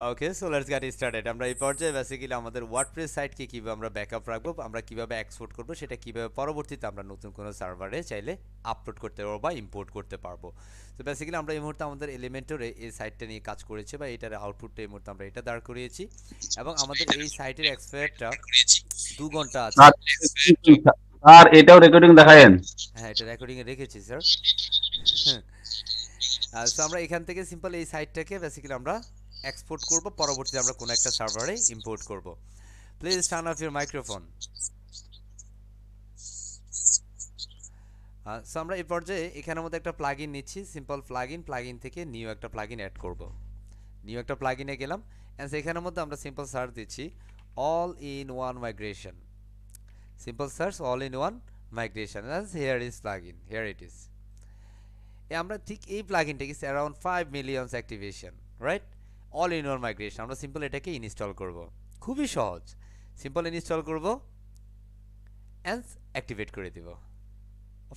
Okay, so let's get started. আমরা এই পর্যায়ে বেসিক্যালি আমাদের ওয়ার্ডপ্রেস সাইটকে কিভাবে আমরা ব্যাকআপ রাখবো, আমরা কিভাবে এক্সপোর্ট করবো, সেটা কিভাবে পরবর্তীতে আমরা নতুন কোনো সার্ভারে চাইলে আপলোড করতে পারবো বা ইম্পোর্ট করতে পারবো। তো বেসিক্যালি আমরা এই মুহূর্তে আমাদের এলিমেন্টরে এই সাইটটা নিয়ে কাজ করেছি, বা এটার আউটপুটটা এই মুহূর্তে আমরা এটা দাঁড় করিয়েছি, এবং আমাদের এই সাইটের এক্সপায়ারটা 2 ঘন্টা আছে। আর এটাও রেকর্ডিং দেখায়েন। হ্যাঁ, এটা রেকর্ডিংয়ে রেখেছি স্যার। হ্যাঁ, সো আমরা এখান থেকে সিম্পল এই সাইটটাকে বেসিক্যালি আমরা এক্সপোর্ট করব, পরবর্তীতে আমরা কোনো একটা সার্ভারে ইম্পোর্ট করব। Please turn off your microphone. So আমরা এই পর্যায়ে এখানের মধ্যে একটা প্লাগইন নিচ্ছি, সিম্পল প্লাগইন থেকে নিউ একটা প্লাগইন অ্যাড করব। নিউ একটা প্লাগইনে গেলাম, অ্যান্ড এখানের মধ্যে আমরা সিম্পল সার্চ দিচ্ছি all in one migration. Simple search all in one migration, here is plugin, here it is. আমরা ঠিক এই প্লাগইনটাকে around 5 million activation, right? All in one migration. আমরা সিম্পল এটাকে ইনস্টল করব, খুবই সহজ। সিম্পল ইনস্টল করব অ্যান্ড অ্যাক্টিভেট করে দিব।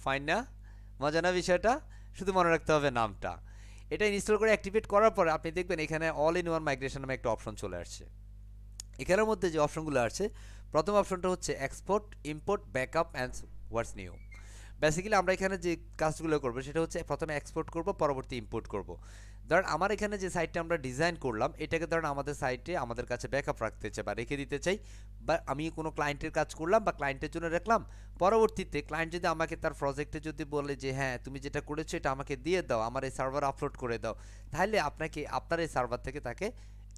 ফাইন না? মজা না বিষয়টা? শুধু মনে রাখতে হবে নামটা। এটা ইনস্টল করে অ্যাক্টিভেট করার পরে আপনি দেখবেন এখানে অল ইন ওয়ান মাইগ্রেশন নামে একটা অপশন চলে আসছে। এখানের মধ্যে যে অপশনগুলো আসছে, প্রথম অপশনটা হচ্ছে export, import, backup and what's new. Basically আমরা এখানে যে কাজগুলো করবো সেটা হচ্ছে প্রথমে এক্সপোর্ট করব, পরবর্তী ইম্পোর্ট করব। ধরেন আমার এখানে যে সাইটটা আমরা ডিজাইন করলাম, এটাকে ধরেন আমাদের সাইটে আমাদের কাছে ব্যাকআপ রাখতে চাই বা রেখে দিতে চাই, বা আমি কোনো ক্লায়েন্টের কাজ করলাম বা ক্লায়েন্টের জন্য রাখলাম। পরবর্তীতে ক্লায়েন্ট যদি আমাকে তার প্রজেক্টে যদি বলে যে হ্যাঁ তুমি যেটা করেছো এটা আমাকে দিয়ে দাও, আমার এই সার্ভার আপলোড করে দাও, তাহলে আপনাকে আপনার এই সার্ভার থেকে তাকে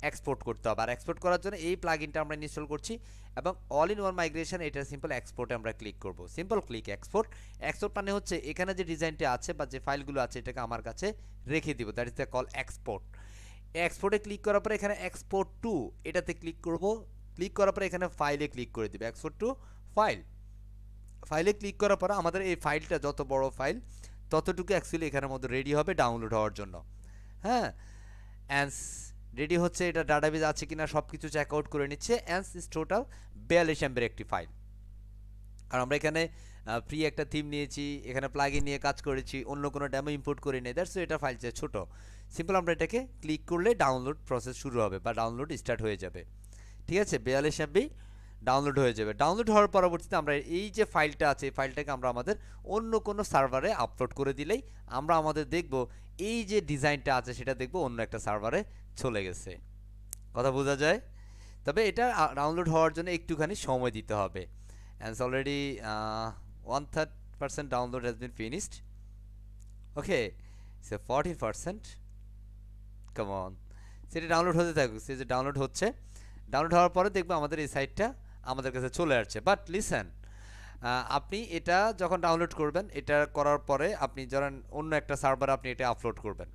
এক্সপোর্ট করতে হবে। আর এক্সপোর্ট করার জন্য এই প্লাগইনটা আমরা ইনস্টল করছি, এবং অল ইন ওয়ান মাইগ্রেশন এটা সিম্পল এক্সপোর্টে আমরা ক্লিক করব। Simple click export. এক্সপোর্ট মানে হচ্ছে এখানে যে ডিজাইনটা আছে বা যে ফাইলগুলো আছে এটাকে আমার কাছে রেখে দিব, that is the call export. এক্সপোর্টে ক্লিক করার পরে এখানে এক্সপোর্ট টু এটাতে ক্লিক করব। ক্লিক করার পরে এখানে ফাইলে ক্লিক করে দিব, এক্সপোর্ট টু ফাইল। ফাইলে ক্লিক করার পরে আমাদের এই ফাইলটা যত বড় ফাইল ততটুকু অ্যাকচুয়ালি এখানের মধ্যে রেডি হবে ডাউনলোড হওয়ার জন্য। হ্যাঁ, অ্যান্স রেডি হচ্ছে, এটা ডাটাবেজ আছে কিনা সব কিছু চেক আউট করে নিচ্ছে। অ্যান্স ইজ টোটাল 42 এমবির একটি ফাইল। আর আমরা এখানে ফ্রি একটা থিম নিয়েছি, এখানে প্লাগইন নিয়ে কাজ করেছি, অন্য কোনো ডেমো ইম্পোর্ট করে নেই, দ্যাটস এটা ফাইল চেয়ে ছোটো। সিম্পল আমরা এটাকে ক্লিক করলে ডাউনলোড প্রসেস শুরু হবে বা ডাউনলোড স্টার্ট হয়ে যাবে। ঠিক আছে, 42 এমবি ডাউনলোড হয়ে যাবে। ডাউনলোড হওয়ার পরবর্তীতে আমরা এই যে ফাইলটা আছে এই ফাইলটাকে আমরা আমাদের অন্য কোনো সার্ভারে আপলোড করে দিলেই আমরা আমাদের দেখব এই যে ডিজাইনটা আছে সেটা দেখব অন্য একটা সার্ভারে চলে গেছে। কথা বোঝা যায়? তবে এটা ডাউনলোড হওয়ার জন্য একটুখানি সময় দিতে হবে। And already 1/3% download has been finished. Okay, so 40%, come on. সেটা ডাউনলোড হতে থাকুক, সে যে ডাউনলোড হচ্ছে। ডাউনলোড হওয়ার পরে দেখবো আমাদের এই সাইটটা আমাদের কাছে চলে আসছে। বাট লিসেন, আপনি এটা যখন ডাউনলোড করবেন, এটা করার পরে আপনি ধরেন অন্য একটা সার্ভারে আপনি এটা আপলোড করবেন।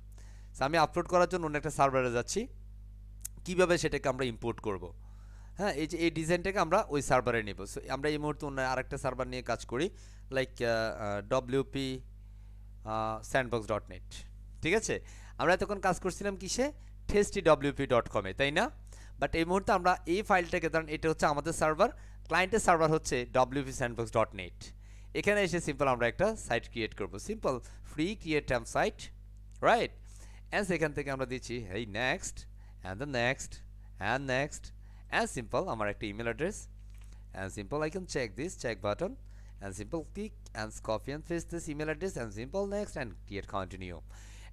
আমি আপলোড করার জন্য অন্য একটা সার্ভারে যাচ্ছি, কিভাবে সেটাকে আমরা ইম্পোর্ট করব। হ্যাঁ, এই যে এই ডিজাইনটাকে আমরা ওই সার্ভারে নেব। সো আমরা এই মুহূর্তে অন্য আরেকটা সার্ভার নিয়ে কাজ করি, লাইক ডব্লিউপি স্যান্ডবক্স.নেট। ঠিক আছে, আমরা এতক্ষণ কাজ করছিলাম কিসে? testydwp.com-এ, তাই না? বাট এই মুহূর্তে আমরা এই ফাইলটাকে ধরেন এটা হচ্ছে আমাদের সার্ভার, ক্লায়েন্টের সার্ভার হচ্ছে wp-sandbox.net। এখানে এসে সিম্পল আমরা একটা সাইট ক্রিয়েট করব, simple free create temp site, right? And সেখান থেকে আমরা দিচ্ছি এই next and the next and next and simple আমার একটা email address, and simple I can check this check button, and simple click and copy and paste this email address and simple next and create continue।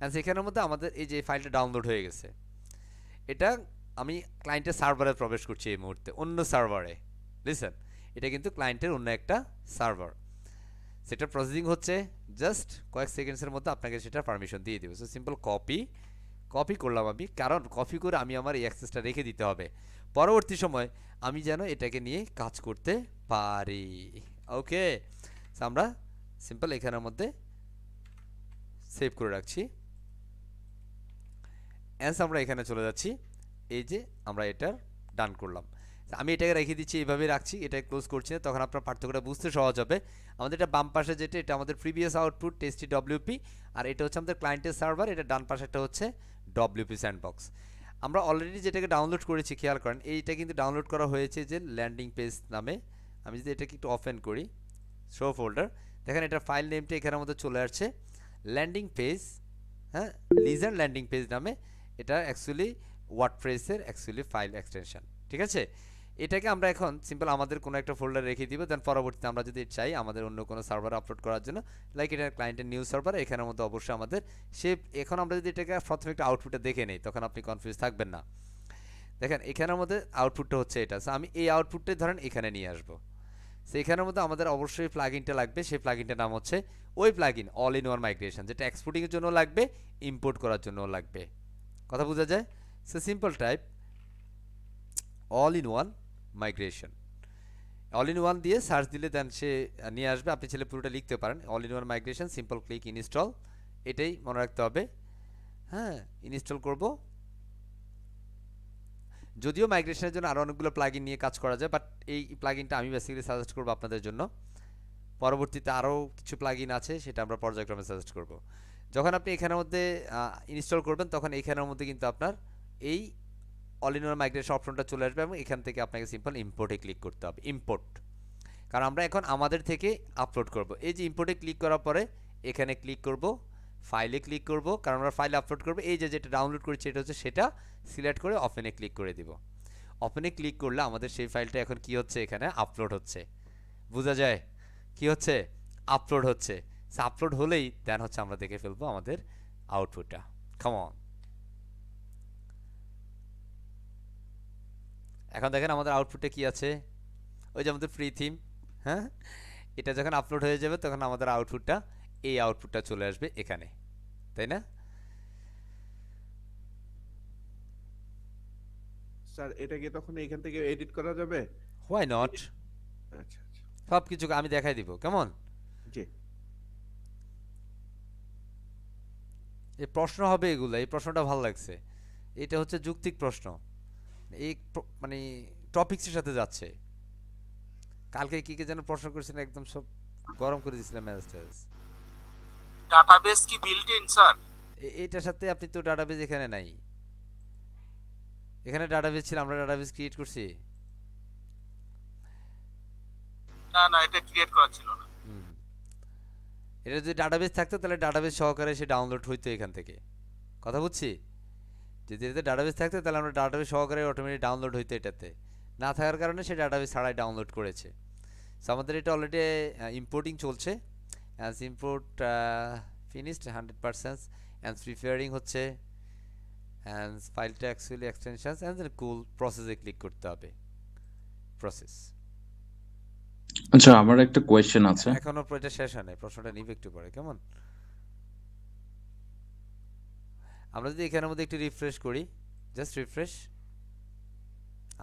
and সেখানের মধ্যে আমাদের এই যে ফাইলটা download হয়ে গেছে, এটা আমি ক্লায়েন্টের সার্ভারে প্রবেশ করছি এই মুহূর্তে, অন্য সার্ভারে। লিসেন, এটা কিন্তু ক্লায়েন্টের অন্য একটা সার্ভার, সেটা প্রসেসিং হচ্ছে, জাস্ট কয়েক সেকেন্ডসের মধ্যে আপনাকে সেটা পারমিশন দিয়ে দেবে। সো সিম্পল কপি করলাম আমি, কারণ কপি করে আমি আমার এই অ্যাক্সেসটা রেখে দিতে হবে পরবর্তী সময় আমি যেন এটাকে নিয়ে কাজ করতে পারি। ওকে, আমরা সিম্পল এখানের মধ্যে সেভ করে রাখছি। অ্যান্স আমরা এখানে চলে যাচ্ছি, এই যে আমরা এটা ডান করলাম। আমি এটাকে রেখে দিচ্ছি, এইভাবে রাখছি, এটা ক্লোজ করছি না, তখন আপনার পার্থক্যটা বুঝতে সহজ হবে। আমাদের এটা বাম পাশে যেটা, এটা আমাদের প্রিভিয়াস আউটপুট টেস্টি ডব্লিউপি, আর এটা হচ্ছে আমাদের ক্লায়েন্টের সার্ভার, এটা ডান পাশেটা হচ্ছে ডব্লিউপি স্যান্ডবক্স। আমরা অলরেডি যেটাকে ডাউনলোড করেছি, খেয়াল করেন এইটা কিন্তু ডাউনলোড করা হয়েছে যে ল্যান্ডিং পেজ নামে। আমি যদি এটাকে একটু ওপেন করি, শো ফোল্ডার, দেখেন এটা ফাইল নেমটা এখানের মধ্যে চলে আসছে ল্যান্ডিং পেজ। হ্যাঁ, লিজার ল্যান্ডিং পেজ নামে এটা অ্যাকচুয়ালি ওয়ার্ডপ্রেসের অ্যাকচুয়ালি ফাইল এক্সটেনশন। ঠিক আছে, এটাকে আমরা এখন সিম্পল আমাদের কোনো একটা ফোল্ডার রেখে দিব, দেন পরবর্তীতে আমরা যদি চাই আমাদের অন্য কোনো সার্ভারে আপলোড করার জন্য, লাইক এটা ক্লায়েন্টের নিউ সার্ভার, এখানের মধ্যে অবশ্যই আমাদের সে এখন আমরা যদি এটাকে প্রথমে একটা আউটপুটটা দেখে নেই, তখন আপনি কনফিউজ থাকবেন না। দেখেন এখানের মধ্যে আউটপুটটা হচ্ছে এটা, সো আমি এই আউটপুটটাই ধরেন এখানে নিয়ে আসবো। সো এখানের মধ্যে আমাদের অবশ্যই প্লাগইনটা লাগবে, সেই প্লাগইনটার নাম হচ্ছে ওই plugin all in one migration, যেটা এক্সপোর্টিংয়ের জন্য লাগবে, ইম্পোর্ট করার জন্য লাগবে। কথা বোঝা যায়? So simple type all in one migration, all in one দিয়ে সার্চ দিলে দেন সে নিয়ে আসবে। আপনি ছেলে পুরোটা লিখতে পারেন, all in one migration simple click install, এটাই মনে রাখতে হবে। হ্যাঁ, ইনস্টল করব। যদিও মাইগ্রেশনের জন্য আরও অনেকগুলো প্লাগইন নিয়ে কাজ করা যায়, বাট এই প্লাগইনটা আমি বেসিক্যালি সাজেস্ট করবো আপনাদের জন্য। পরবর্তীতে আরও কিছু প্লাগইন আছে, সেটা আমরা পর্যায়ক্রমে সাজেস্ট করব। যখন আপনি এখানের মধ্যে ইনস্টল করবেন, তখন এখানের মধ্যে কিন্তু আপনার এই অল ইন ওয়ান মাইগ্রেশন অপশনটা চলে আসবে, এবং এখান থেকে আপনাকে সিম্পল ইম্পোর্টে ক্লিক করতে হবে। ইম্পোর্ট, কারণ আমরা এখন আমাদের থেকে আপলোড করব। এই যে ইম্পোর্টে ক্লিক করার পরে এখানে ক্লিক করব, ফাইলে ক্লিক করব, কারণ আমরা ফাইলে আপলোড করব। এই যে যেটা ডাউনলোড করেছি এটা হচ্ছে, সেটা সিলেক্ট করে ওপেনে ক্লিক করে দিব। ওপেনে ক্লিক করলে আমাদের সেই ফাইলটা এখন কি হচ্ছে, এখানে আপলোড হচ্ছে। বোঝা যায় কি হচ্ছে? আপলোড হচ্ছে। আপলোড হলেই দেন হচ্ছে আমরা দেখে ফেলবো আমাদের আউটপুটটা। কাম অন, এখন দেখেন আমাদের আউটপুটে কি আছে, ওই যে আমাদের ফ্রি থিম। হ্যাঁ, এটা যখন আপলোড হয়ে যাবে তখন আমাদের আউটপুটটা, এই আউটপুটটা চলে আসবে এখানে, তাই না? স্যার এটা কি তখন এখান থেকে এডিট করা যাবে? হোয়াই নট, আচ্ছা আচ্ছা, সব কিছু আমি দেখাই দিব। কেমন? জি এই প্রশ্ন হবে এগুলো, এই প্রশ্নটা ভালো লাগছে। এটা হচ্ছে যৌক্তিক প্রশ্ন, এই মানে টপিক্সের সাথে যাচ্ছে। কালকে কি যেন প্রশ্ন করেছিলেন, একদম সব গরম করে দিয়েছিলাম ম্যাথটা। ডাটাবেস কি বিল্ট ইন স্যার? এইটার সাথে আপনি তো ডাটাবেস এখানে নাই, এখানে ডাটাবেস ছিল, আমরা ডাটাবেস ক্রিয়েট করছি। না না, এটা ক্রিয়েট করা ছিল না। এটা যদি ডাটাবেস থাকতো তাহলে ডাটাবেস সহকারে সে ডাউনলোড হইতো এখান থেকে। কথা বুঝছি? যদি এটাতে ডাটাবেস থাকতো তাহলে আমরা ডাটাবেস সহকারে অটোমেটিক ডাউনলোড হইতো, এটাতে না থাকার কারণে সে ডাটাবেস ছাড়াই ডাউনলোড করেছে। সো আমাদের এটা অলরেডি ইম্পোর্টিং চলছে, and import finished 100%, and preparing হচ্ছে, অ্যান্ড ফাইলটা অ্যাকচুয়ালি এক্সটেনশনস, অ্যান্ড দেন কুল প্রসেসে ক্লিক করতে হবে। প্রসেস। আচ্ছা, আমার একটা কোয়েশ্চেন আছে। এখনো এটা শেষ হয় নাই, প্রশ্নটা নিবে একটু পরে। কেমন? আমরা যদি এখানের মধ্যে একটু রিফ্রেশ করি, জাস্ট রিফ্রেশ,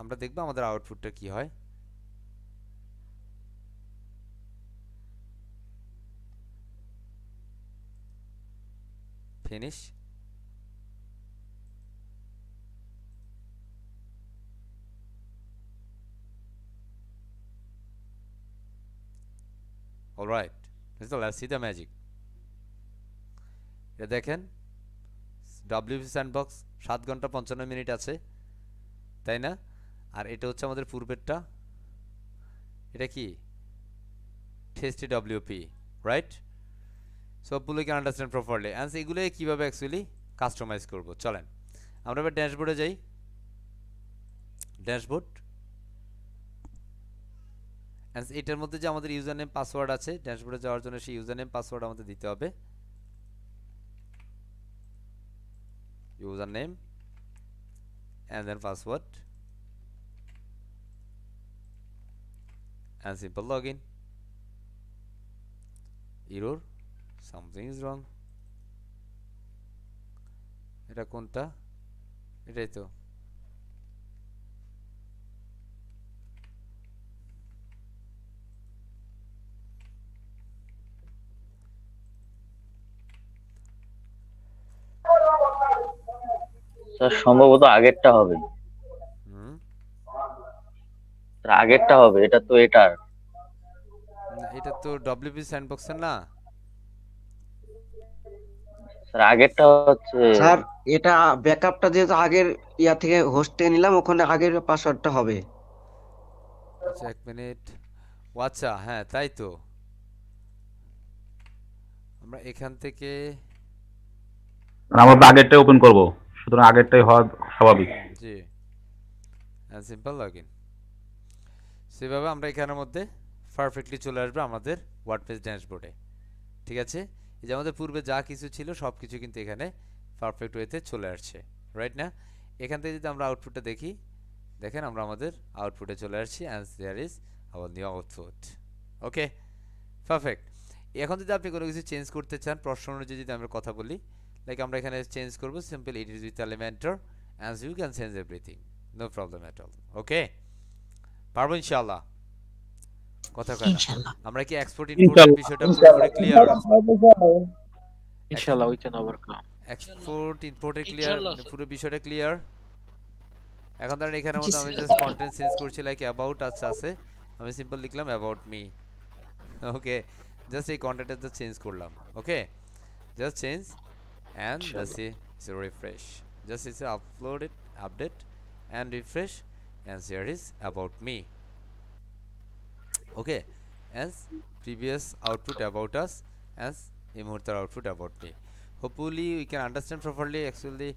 আমরা দেখব আমাদের আউটপুটটা কি হয়। Finish. Alright, let's see the magic. এটা দেখেন WP স্যান্ডবক্স 7 ঘন্টা 55 মিনিট আছে, তাই না? আর এটা হচ্ছে আমাদের পূর্বেরটা, এটা কি টেস্টি WP, রাইট? সবগুলো কি আন্ডারস্ট্যান্ড প্রপারলি, অ্যান্ড এগুলো কিভাবে অ্যাকচুয়ালি কাস্টমাইজ করব। চলেন আমরা এবার ড্যাশবোর্ডে যাই। ড্যাশবোর্ড, অ্যান্ড এটার মধ্যে যে আমাদের ইউজার নেম পাসওয়ার্ড আছে, ড্যাশবোর্ডে যাওয়ার জন্য সেই ইউজার নেম পাসওয়ার্ড আমাদের দিতে হবে। username and then password and simple login. Error, something is wrong. এটা কোনটা? এটাই তো। স্যার সম্ভবত আগেরটা হবে। স্যার আগেরটা হবে, এটা তো এটার। এটা তো WP স্যান্ডবক্সের না স্যার আগেরটা হচ্ছে। স্যার এটা ব্যাকআপটা যেহেতু আগের ইয়া থেকে হোস্টে নিলাম, ওখানে আগের পাসওয়ার্ডটা হবে। আচ্ছা এক মিনিট, ও আচ্ছা হ্যাঁ তাই তো। আমরা এখান থেকে আমরা আগেরটা ওপেন করব। সুতরাং আগেরটাই হওয়া স্বাভাবিক। জি, সিম্পল লগইন। সেভাবে আমরা এখানের মধ্যে পারফেক্টলি চলে আসবে আমাদের ওয়ার্ডপ্রেস ড্যাশবোর্ডে। ঠিক আছে, এই যে আমাদের পূর্বে যা কিছু ছিল সব কিছু কিন্তু এখানে পারফেক্ট ওয়েতে চলে আসছে, রাইট না? এখান থেকে যদি আমরা আউটপুটটা দেখি, দেখেন আমরা আমাদের আউটপুটে চলে আসছি, and there is our new output. Okay, perfect. এখন যদি আপনি কোনো কিছু চেঞ্জ করতে চান, প্রশ্ন অনুযায়ী যদি আমরা কথা বলি, লাইক আমরা এখানে চেঞ্জ করব simple edit with Elementor, and you can change everything, no problem at all. Okay, পারবো ইনশাআল্লাহ? কথা কয় না? আমরা কি এক্সপোর্ট ইম্পোর্টের বিষয়টা পুরোপুরি clear? Inshallah, we can overcome. Export ইম্পোর্টের ক্লিয়ার, পুরো বিষয়টা ক্লিয়ার? এখন ধরেন এখানের মধ্যে আমি জাস্ট কন্টেন্ট চেঞ্জ করছি, লাইক অ্যাবাউট আছে, আমি সিম্পল লিখলাম অ্যাবাউট মি। ওকে, জাস্ট এই কন্টেন্টটা চেঞ্জ করলাম। Okay, just change and just it's refresh, just it's upload it, update and refresh, and here is about me. Okay, as previous output about us, as এই মুহূর্তের output about me. Hopefully we can understand properly actually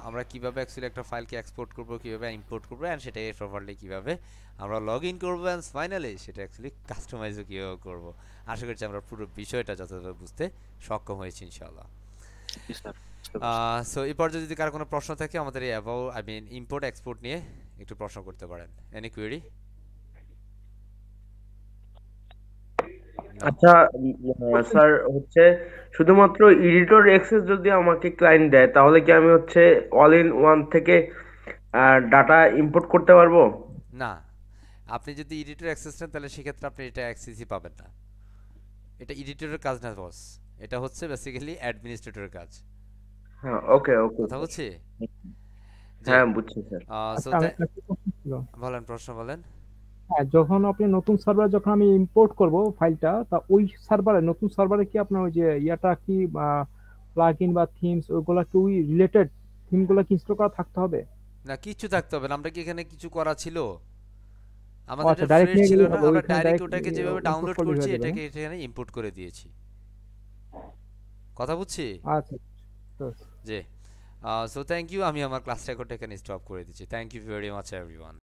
আমরা কীভাবে actually একটা ফাইলকে export করবো, কীভাবে import করবো, and সেটাকে properly কীভাবে আমরা লগ ইন করবো, অ্যান্ড ফাইনালি সেটা অ্যাকচুয়ালি কাস্টমাইজও কীভাবে করবো। আশা করছি আমরা পুরো বিষয়টা যথাযথ বুঝতে সক্ষম হয়েছি ইনশাআল্লাহ। Yes, sir. সো এই পর্যায়ে যদি কারো কোনো প্রশ্ন থাকে আমাদের এই ইম্পোর্ট এক্সপোর্ট নিয়ে একটু প্রশ্ন করতে পারেন। Any query? আচ্ছা স্যার হচ্ছে শুধুমাত্র এডিটর অ্যাক্সেস যদি আমাকে ক্লায়েন্ট দেয় তাহলে কি আমি হচ্ছে অল ইন ওয়ান থেকে ডাটা ইম্পোর্ট করতে পারবো? না, আপনি যদি এডিটর অ্যাক্সেস নেন তাহলে সেক্ষেত্রে আপনি এটা অ্যাক্সেসই পাবেন না। এটা এডিটরের কাজ না বস, এটা হচ্ছে বেসিক্যালি অ্যাডমিনিস্ট্রেটরের কাজ। হ্যাঁ, ওকে ওকে কথা বলছি? হ্যাঁ বুঝছি স্যার। সো আচ্ছা, আমার একটা প্রশ্ন ছিল। বলেন, প্রশ্ন বলেন। হ্যাঁ, যখন আপনি নতুন সার্ভার যখন আমি ইম্পোর্ট করব ফাইলটা, তা ওই সার্ভারে নতুন সার্ভারে কি আপনার ওই যে ইয়াটা কি প্লাগইন বা থিমস ওইগুলা কি ওই রিলেটেড থিমগুলো কি ইনস্টল করা থাকতে হবে? না, কিছু থাকতে হবে না। আমরা কি এখানে কিছু করা ছিল? ও আমাদের আচ্ছা, এটা ডাইরেক্ট ফ্রেশ নিয়ে ছিল গেলেই না, হবে, আমরা ওইখানে ডাইরেক্ট ডাইরেক্ট ওটাকে যেভাবে ইম্পোর্ট ডাউনলোড করলেই করছি হয়ে যাবে, এটাকে হ্যাঁ? এখানে ইম্পোর্ট করে দিয়েছি। কথা বুঝছি? আচ্ছা, তো জি, সো থ্যাংক ইউ। আমি আমার ক্লাস রেকর্ড এখানে স্টপ করে দিচ্ছি। Thank you very much everyone.